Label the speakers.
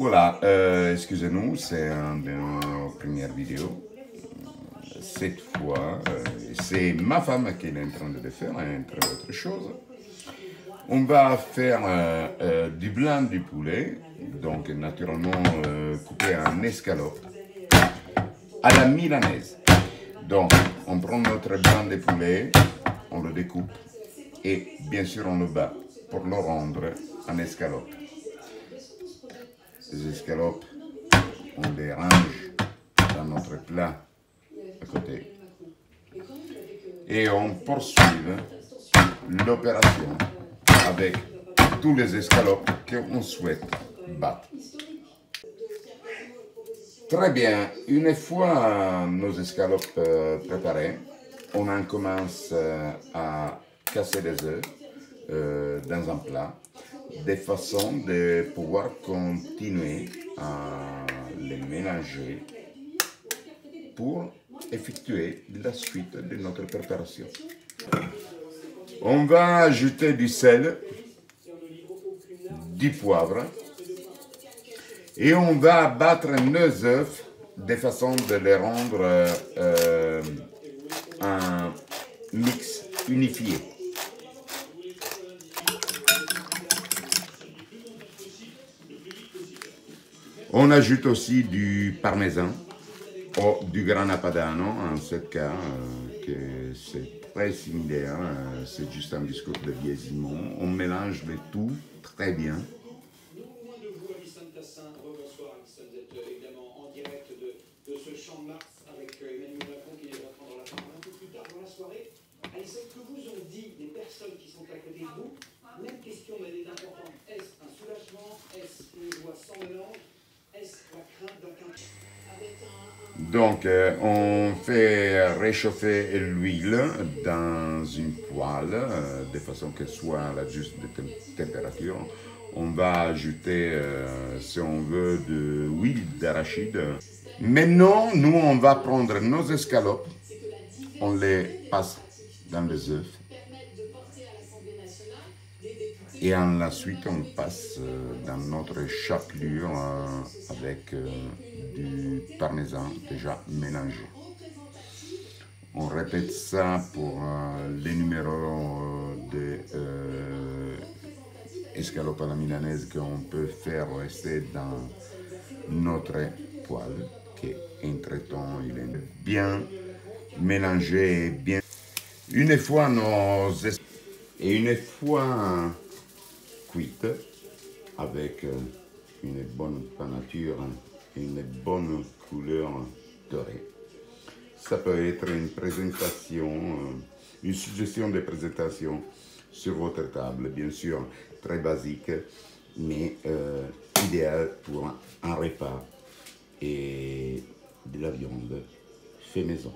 Speaker 1: Voilà, excusez-nous, c'est une de nos premières vidéos. Cette fois, c'est ma femme qui est en train de le faire, entre autres choses. On va faire du blanc du poulet, donc naturellement coupé en escalope, à la milanaise. Donc, on prend notre blanc de poulet, on le découpe et bien sûr on le bat pour le rendre en escalope. Les escalopes, on les range dans notre plat à côté. Et on poursuit l'opération avec tous les escalopes qu'on souhaite battre. Très bien, une fois nos escalopes préparées, on en commence à casser les œufs dans un plat, de façon de pouvoir continuer à les mélanger pour effectuer la suite de notre préparation. On va ajouter du sel, du poivre et on va battre nos œufs de façon de les rendre un mix unifié. On ajoute aussi du parmesan ou du grana padano, en ce cas, que c'est très similaire, c'est juste un discours de vieillissement. On mélange le tout très bien.
Speaker 2: Bonsoir, vous êtes évidemment en direct de ce champ de Mars avec Emmanuel Macron qui devrait prendre la parole un peu plus tard dans la soirée. Alison, que vous ont dit des personnes qui sont à côté de vous? Même question, mais elle est importante. Est-ce un soulagement? Est-ce une joie sans mélange? Est-ce la crainte d'un quintet?
Speaker 1: Donc, on fait réchauffer l'huile dans une poêle de façon qu'elle soit à la juste température. On va ajouter, si on veut, de l'huile d'arachide. Maintenant, nous, on va prendre nos escalopes, on les passe dans les œufs. Et ensuite, on passe dans notre chapelure avec du parmesan déjà mélangé. On répète ça pour les numéros de escalope à la milanaise qu'on peut faire rester dans notre poêle, qui entre-temps il est bien mélangé, bien. Une fois une fois cuite, avec une bonne panature et une bonne couleur dorée. Ça peut être une présentation, une suggestion de présentation sur votre table, bien sûr très basique, mais idéal pour un repas et de la viande fait maison.